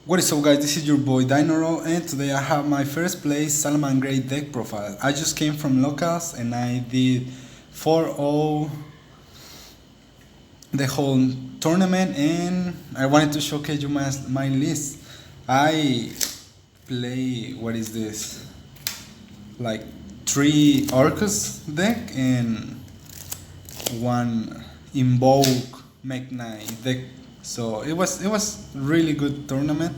What is up, guys? This is your boy Dinoro, and today I have my first place Salamangreat Deck Profile. I just came from locals and I did 4-0 the whole tournament, and I wanted to showcase you my list. I play, what is this? Like 3 Orcus deck and 1 Invoke Mech Knight deck. So it was really good tournament.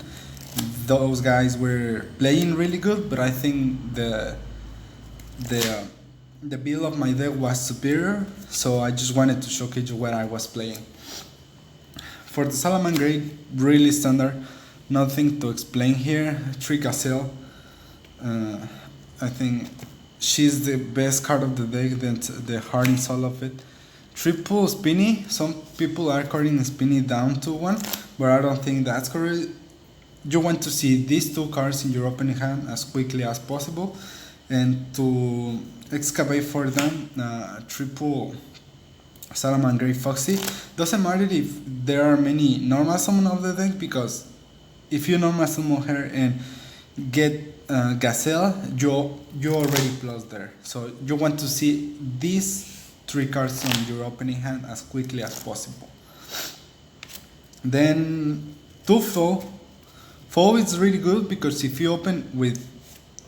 Those guys were playing really good, but I think the the build of my deck was superior. So I just wanted to showcase you what I was playing. For the Salamangreat, really standard, nothing to explain here. 3 Gazelle. I think she's the best card of the deck, the heart and soul of it. Triple Spinny. Some people are carding Spinny down to 1, but I don't think that's correct. You want to see these 2 cards in your opening hand as quickly as possible, and to excavate for them. Triple Salamangreat Foxy. Doesn't matter if there are many normal summon of the deck, because if you normal summon her and get Gazelle, you already plus there. So you want to see these 3 cards on your opening hand as quickly as possible. Then 2 Foe. Foe is really good because if you open with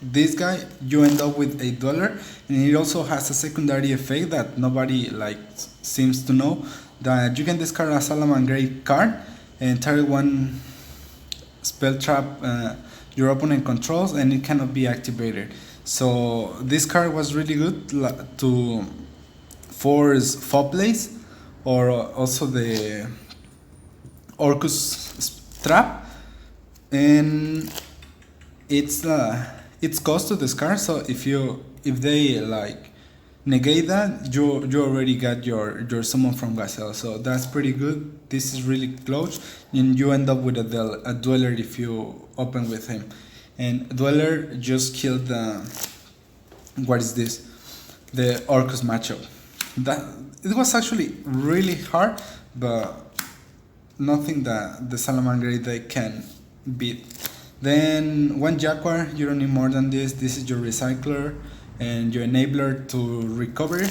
this guy, you end up with a Dweller, and it also has a secondary effect that nobody seems to know, that you can discard a Salamangreat card and target 1 spell trap your opponent controls, and it cannot be activated. So this card was really good to force Foe plays, or also the Orcus trap, and it's cost to discard. So if they negate that, you already got your summon from Gazelle. So that's pretty good. This is really close, and you end up with a Dweller if you open with him. And Dweller just killed what is this? The Orcus matchup. That it was actually really hard, but nothing that the Salamangreat deck can beat. Then 1 Jaguar, you don't need more than this. This is your recycler and your enabler to recover.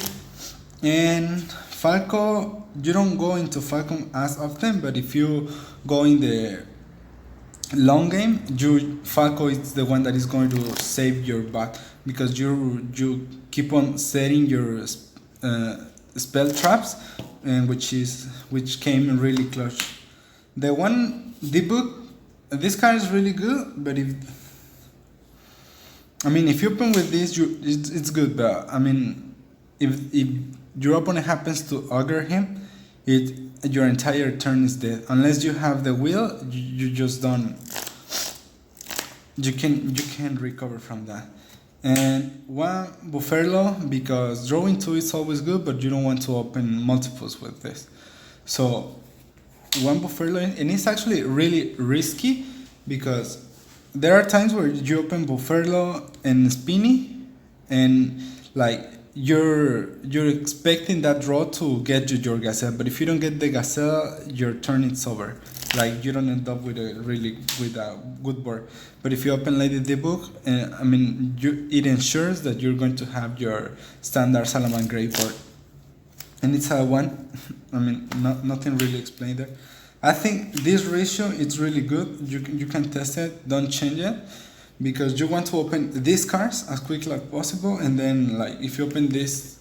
And Falco, you don't go into Falcon as often, but if you go in the long game, Falco is the one that is going to save your back, because you keep on setting your spell traps, and which came really clutch. The 1 debug, this card is really good, but if you open with this, it's good, but if your opponent happens to augur him, your entire turn is dead. Unless you have the will, you just don't. You can recover from that. And 1 Bufferlo, because drawing 2 is always good, but you don't want to open multiples with this. So 1 Bufferlo, and it's actually really risky, because there are times where you open Bufferlo and Spinny, and you're expecting that draw to get you your Gazelle, but if you don't get the Gazelle, your turn is over. You don't end up with a good board. But if you open Lady Debug, it ensures that you're going to have your standard Salamangreat board, and it's a 1. Nothing really explained there. I think this ratio is really good. You can test it. Don't change it, because you want to open these cards as quickly as possible, and then if you open this,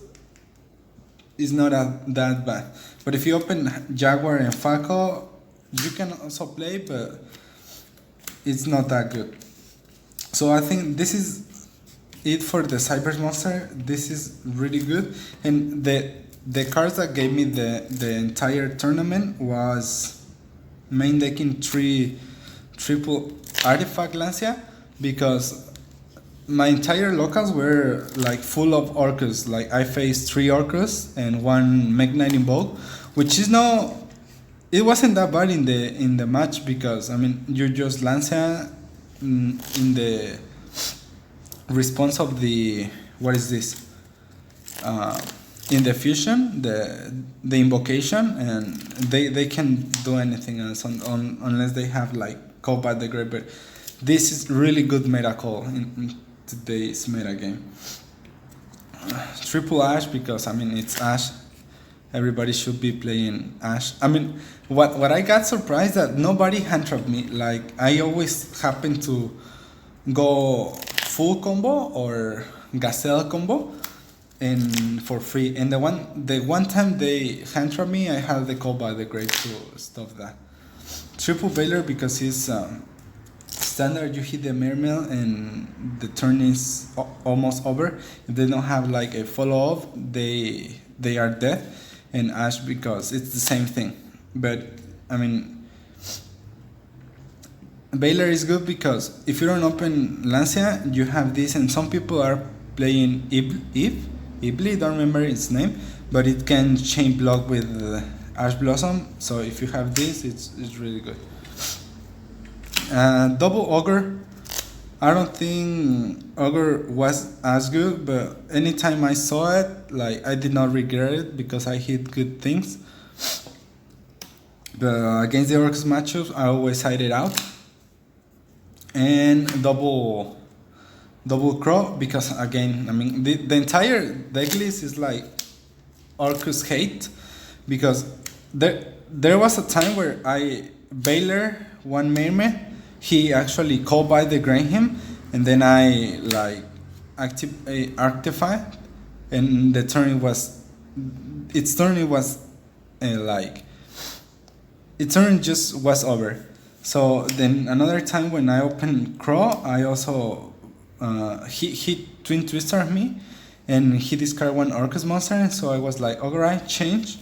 it's not that bad. But if you open Jaguar and Falco, you can also play, but it's not that good. So I think this is it for the Cyber Monster. This is really good, and the cards that gave me the entire tournament was main decking 3 triple artifact Lancia, because my entire locals were full of Orcus. I faced 3 Orcus and 1 Mech Knight Invoke, which is it wasn't that bad in the match, because you just Lancia in the response of the, what is this, in the fusion, the invocation, and they can do anything else unless they have call by the grave, but this is really good meta call in today's meta game. Triple Ash, because I mean it's Ash. Everybody should be playing Ash. I mean, what I got surprised that nobody hand trapped me. Like I always happen to go full combo or Gazelle combo, and for free. And the one time they hand trapped me, I had the call by the grave to stop that. Triple Baylor, because he's standard. You hit the mermail and the turn is almost over. If they don't have like a follow up, they are dead. And Ash, because it's the same thing. But I mean, Baylor is good because if you don't open Lancia, you have this, and some people are playing Ibli, don't remember its name, but it can chain block with Ash Blossom. So if you have this, it's really good. Double Ogre. I don't think Ogre was as good, but anytime I saw it, like I did not regret it because I hit good things. But against the Orcs matchups, I always hide it out. And double Crow, because again, I mean the entire deck list is like Orcus hate, because there was a time where Baylor one mermaid. He actually called by the Graham, and then I like artified, and its turn just was over. So then another time when I opened Crow, I also he twin twister me, and he discarded one Orcus monster, and so I was like, alright, change.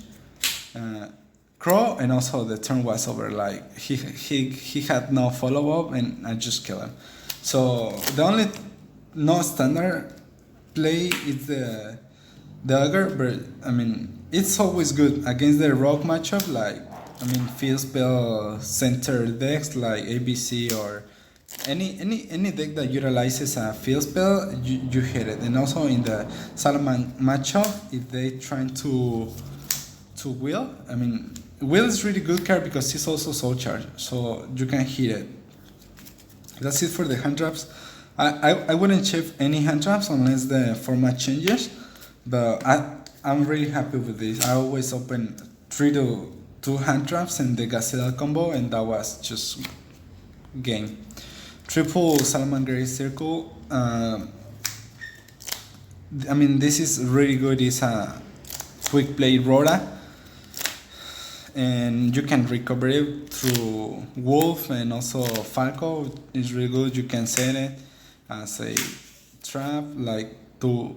Crow, and also the turn was over. Like he had no follow up, and I just killed him. So the only no standard play is the Ogre, but I mean it's always good against the rogue matchup. Like I mean field spell center decks like ABC or any deck that utilizes a field spell, you hit it. And also in the Salamangreat matchup, if they trying to wheel, I mean. Will is really good card because he's also soul charge, so you can hit it. That's it for the hand traps. I wouldn't shift any hand traps unless the format changes, but I'm really happy with this. I always open 3 to 2 hand traps and the Gazelle combo, and that was just game. Triple Salamangreat Circle. I mean this is really good. It's a quick play Rora. And you can recover it through Wolf, and also Falco is really good. You can set it as a trap, like to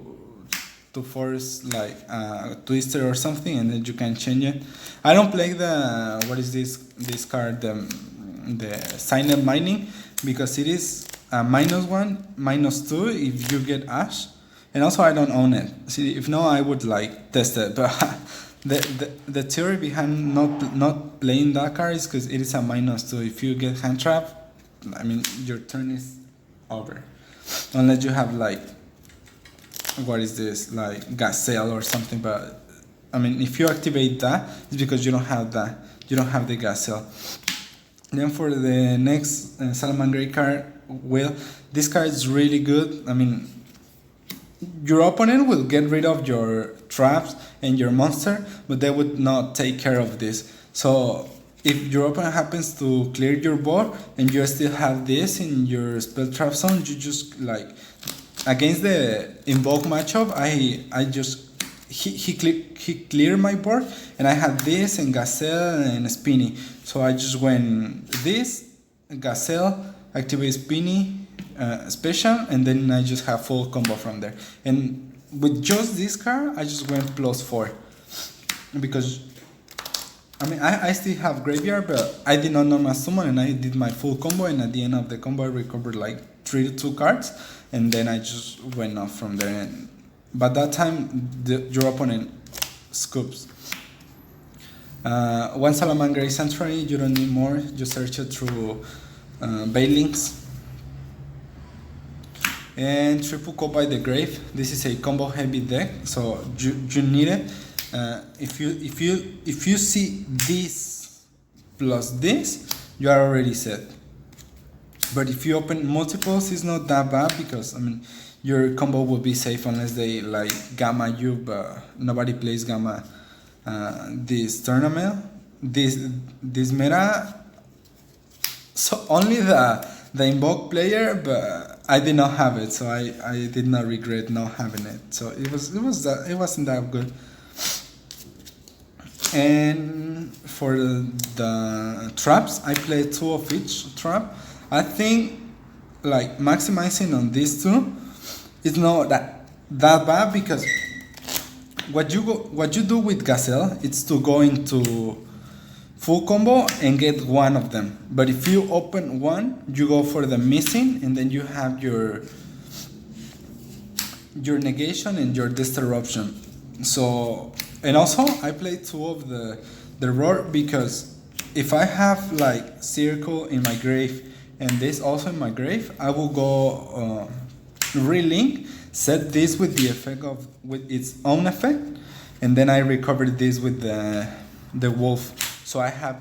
force like a twister or something, and then you can change it. I don't play the what is this card, the Signet Mining, because it is a -1, -2 if you get Ash, and also I don't own it. See, if no, I would like test it, but. The theory behind not playing that card is because it is a -2. If you get hand trap, I mean your turn is over, unless you have like what is this, like Gazelle or something. But I mean if you activate that, it's because you don't have that. You don't have the Gazelle. Then for the next Salamangreat card, well, this card is really good. I mean. Your opponent will get rid of your traps and your monster, but they would not take care of this. So if your opponent happens to clear your board and you still have this in your spell trap zone, you just like against the invoke matchup, he cleared my board, and I had this and Gazelle and Spinny. So I just went this Gazelle, activate Spinny. Special, and then I just have full combo from there. And with just this card, I just went +4 because I mean I still have graveyard, but I did not normal summon, and I did my full combo. And at the end of the combo, I recovered like 3 to 2 cards, and then I just went off from there. And but that time, your opponent scoops. One Salamangreat Sanctuary, you don't need more. Just search it through Bailings. And triple Call by the Grave. This is a combo heavy deck, so you need it. If you see this plus this, you are already set. But if you open multiples, it's not that bad because I mean your combo will be safe unless they like gamma you, but nobody plays gamma this tournament. This meta, so only the invoke player, but I did not have it, so I did not regret not having it. So it wasn't that good. And for the traps, I played 2 of each trap. I think like maximizing on these 2 is not that bad because what you do with Gazelle is to go into full combo and get one of them. But if you open one, you go for the missing, and then you have your negation and your disruption. So, and also I play 2 of the roar because if I have like circle in my grave and this also in my grave, I will go relink, set this with the effect of with its own effect, and then I recover this with the wolf. So I have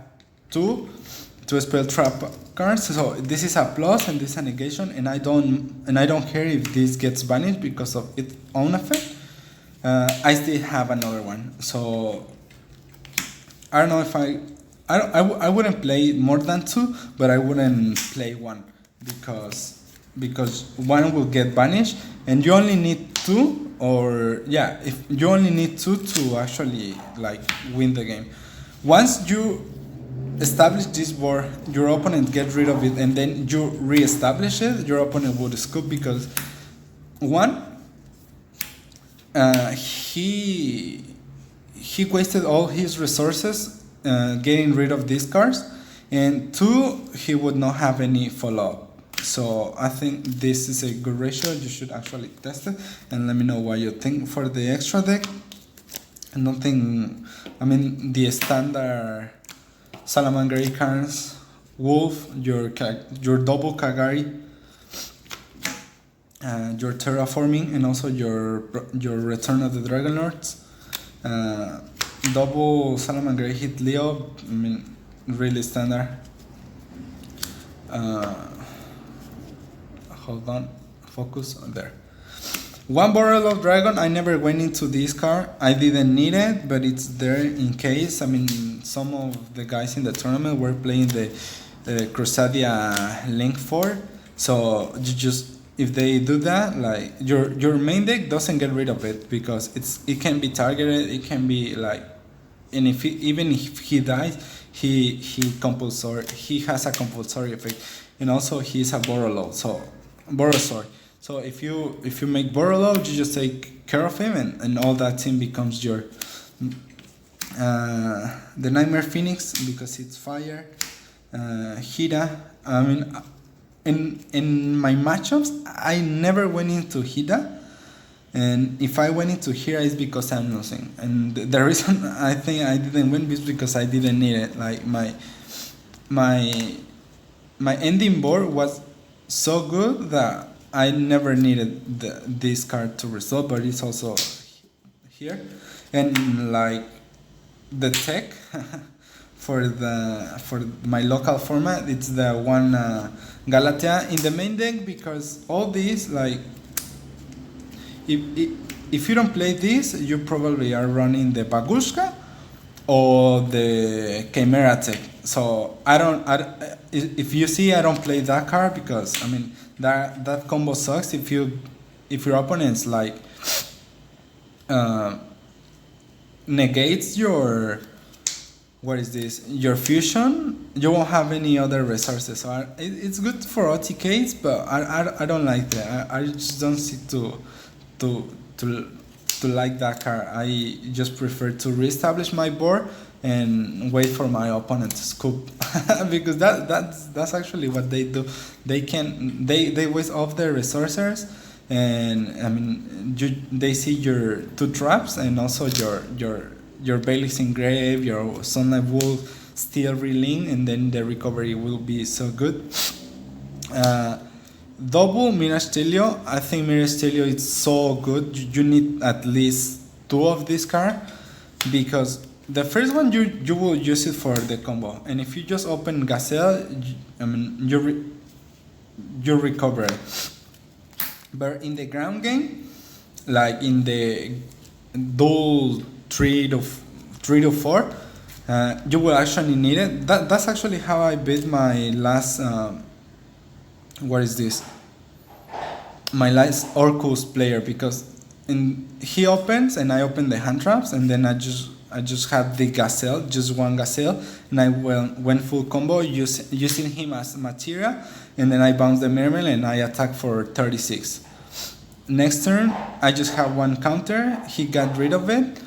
two spell trap cards. So this is a plus and this is a negation, and I don't care if this gets banished because of its own effect. I still have another one. So I don't know if I wouldn't play more than 2, but I wouldn't play 1 because 1 will get banished, and you only need 2, or yeah, if you only need 2 to actually like win the game. Once you establish this board, your opponent gets rid of it, and then you re-establish it, your opponent would scoop because 1, he wasted all his resources getting rid of these cards, and 2, he would not have any follow-up. So I think this is a good ratio. You should actually test it and let me know what you think. For the extra deck, I don't think, I mean, the standard Salamangreat cards, Wolf, your double Kagari, your Terraforming, and also your Return of the Dragon Lords. Double Salamangreat hit Leo, I mean, really standard. Hold on, focus on there. 1 Burial of Dragon, I never went into this card. I didn't need it, but it's there in case. I mean, some of the guys in the tournament were playing the Crusadia Link 4. So you just, if they do that, like your main deck doesn't get rid of it because it can be targeted, it can be like, and even if he dies, he has a compulsory effect, and also he's a Borolo, so Borosor. So if you make Borolo, you just take care of him, and all that team becomes your the Nightmare Phoenix because it's fire. Hida. I mean, in my matchups, I never went into Hida, and if I went into Hira, it's because I'm losing. And the reason I think I didn't win is because I didn't need it. Like my ending board was so good that I never needed this card to resolve, but it's also here. And like the tech for my local format, it's the one Galatea in the main deck, because all these, like, if you don't play this, you probably are running the Bagushka or the Chimera tech. So if you see, I don't play that card because, I mean, that combo sucks. If your opponent's like negates your, what is this, your fusion, you won't have any other resources. So it's good for OTKs, but I don't like that. I just don't see to like that card. I just prefer to reestablish my board and wait for my opponent to scoop because that's actually what they do. They waste off their resources, and I mean they see your 2 traps and also your Bailey's Engrave, your Sunlight Wolf still reeling, and then the recovery will be so good. Double Mirage Telio, I think Mirage Telio is so good. You need at least 2 of this card, because the first one you will use it for the combo, and if you just open Gazelle, I mean you recover it. But in the ground game, like in the dual 3 to 4, you will actually need it. That's actually how I beat my last. What is this? My last Orcus player, because he opens and I open the hand traps, and then I just had the gazelle, just one gazelle, and I went full combo using him as material, and then I bounce the mermaid and I attack for 36. Next turn I just have one counter. He got rid of it,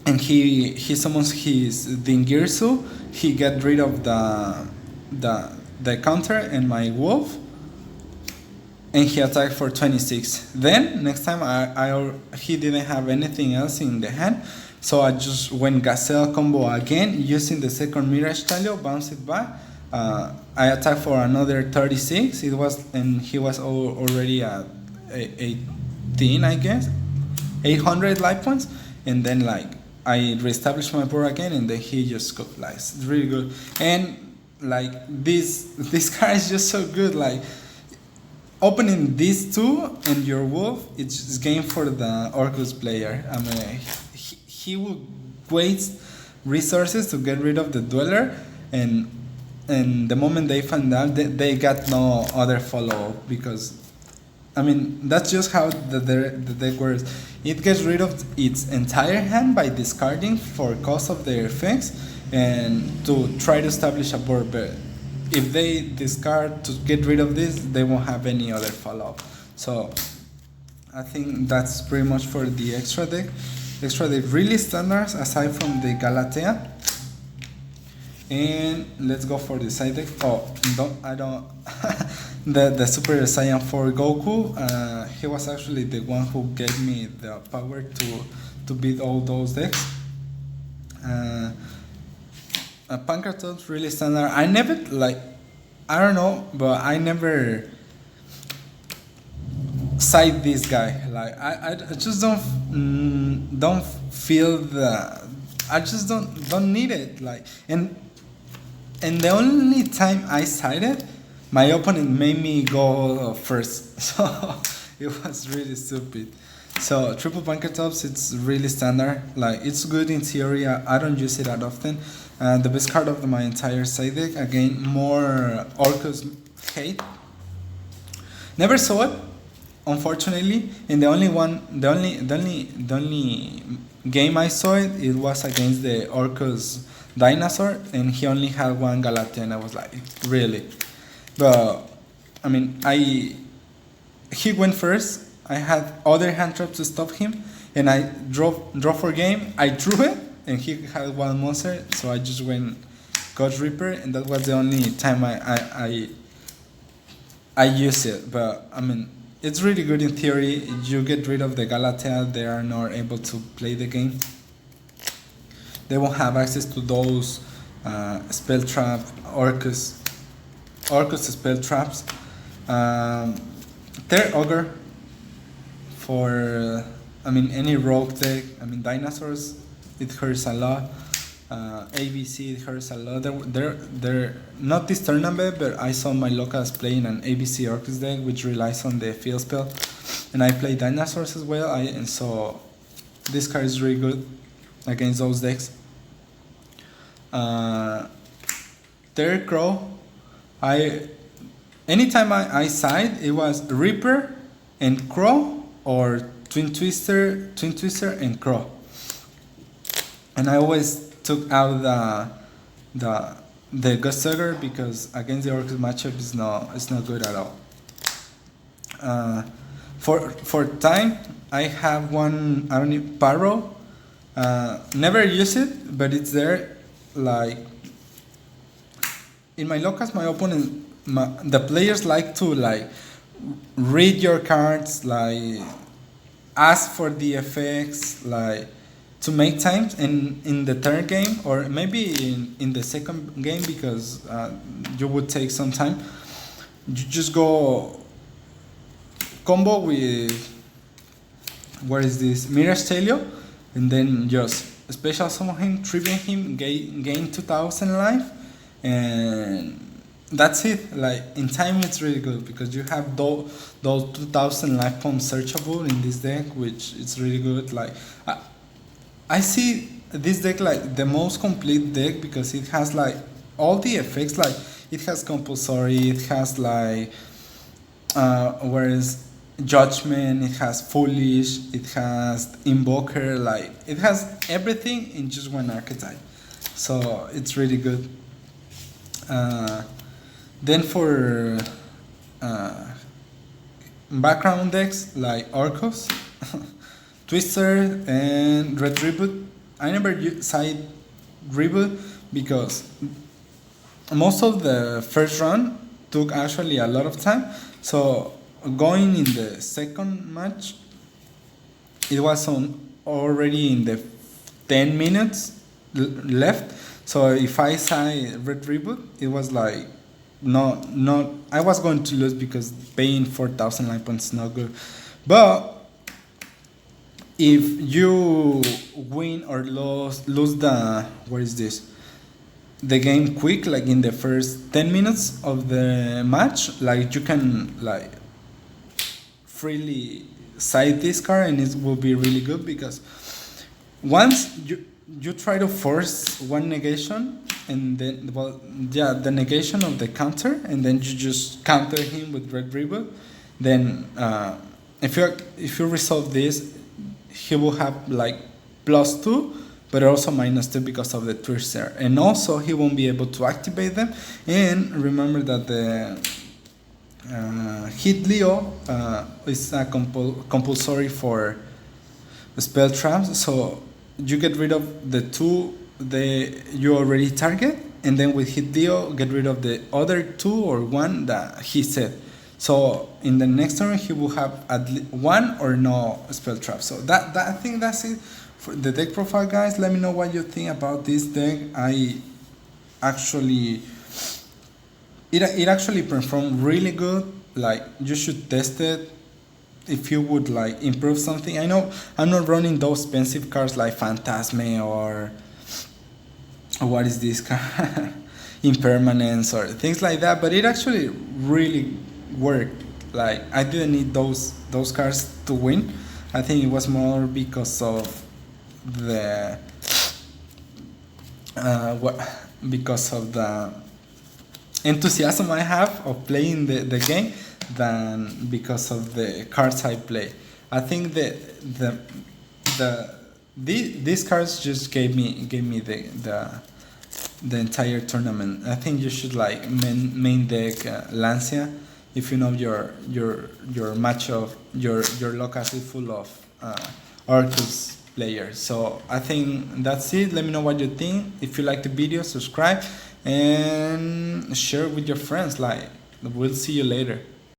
and he summons his Dingirsu. He got rid of the counter and my wolf, and he attacked for 26. Then next time he didn't have anything else in the hand, so I just went gazelle combo again using the second Mirage Talio, bounce it back. I attacked for another 36. And he was already at 18, I guess, 800 life points, and then like I reestablished my board again, and then he just got like it's really good. And like this card is just so good. Like opening these two and your wolf, it's just game for the Orcus player. I mean, he will waste resources to get rid of the dweller, and the moment they find out, they got no other follow up, because I mean that's just how the deck works. It gets rid of its entire hand by discarding for cost of their effects and to try to establish a board. But if they discard to get rid of this, they won't have any other follow-up. So I think that's pretty much for the extra deck. Extra deck really standards aside from the Galatea. And let's go for the side deck. Oh, I don't. the Super Saiyan 4 Goku. He was actually the one who gave me the power to beat all those decks. Pankratops really standard. I never I don't know, but I never side this guy. Like I just don't feel the. I just don't need it. Like and the only time I sided, my opponent made me go first, so it was really stupid. So triple Pankratops, it's really standard. Like it's good in theory. I don't use it that often. The best card of my entire side deck. Again, more Orcus hate. Never saw it, unfortunately. And the only game I saw it was against the Orcus dinosaur, and he only had one Galatea, and I was like, really? But I mean, he went first. I had other hand traps to stop him, and I draw for game. I drew it, and he had one monster, so I just went God Reaper, and that was the only time I used it. But I mean, it's really good in theory. You get rid of the Galatea, they are not able to play the game. They won't have access to those spell trap Orcus spell traps. Third Ogre for any rogue deck. Dinosaurs, it hurts a lot. ABC, it hurts a lot. They're not this tournament, but I saw my locals playing an ABC Orcus deck which relies on the field spell, and I play dinosaurs as well. And so this card is really good against those decks. Third Crow, anytime I side, it was Reaper and Crow, or Twin Twister and Crow, and I always took out the Ghost Sugar, because against the Orcus matchup it's not good at all. For time, I have one Paro. Never use it, but it's there. Like in my locals, my opponent, the players like to read your cards, ask for the effects, to make times. And in the third game, or maybe in the second game, because you would take some time, you just go combo with Mirage Telio, and then just special summon him, tribute him, gain 2000 life, and that's it. Like in time, it's really good because you have those 2,000 life points searchable in this deck, which is really good. Like I see this deck like the most complete deck because it has like all the effects. Like it has compulsory, it has like whereas judgment, it has foolish, it has invoker. Like it has everything in just one archetype. So it's really good. Uh, then for uh, background decks like Orcos, Twister, and Red Reboot. I never side Reboot because most of the first run took actually a lot of time. So going in the second match, it was on already in the 10 minutes left. So if I say Red Reboot, it was like not I was going to lose because paying 4,000 life points is not good. But if you win or lose the what is this the game quick, like in the first 10 minutes of the match, like you can like freely side this card and it will be really good because once you try to force one negation and then well yeah the negation of the counter and then you just counter him with Red Reboot, then if you resolve this, he will have like +2 but also -2 because of the twister, and also he won't be able to activate them. And remember that the hit Leo is a compulsory for spell traps, so you get rid of the two you already target, and then with hit Leo get rid of the other two or one that he said. So in the next turn he will have at least one or no spell trap. So that I think that's it for the deck profile, guys. Let me know what you think about this deck. I actually it actually performed really good. Like you should test it if you would like improve something. I know I'm not running those expensive cards like Phantasme or what is this card Impermanence or things like that, but it actually really worked. Like I didn't need those cards to win. I think it was more because of the what because of the enthusiasm I have of playing the game than because of the cards I play. I think that these cards just gave me the entire tournament. I think you should like main deck Lancia if you know your match of your locus is full of Arcus players. So I think that's it. Let me know what you think. If you like the video, subscribe and share with your friends. Like we'll see you later.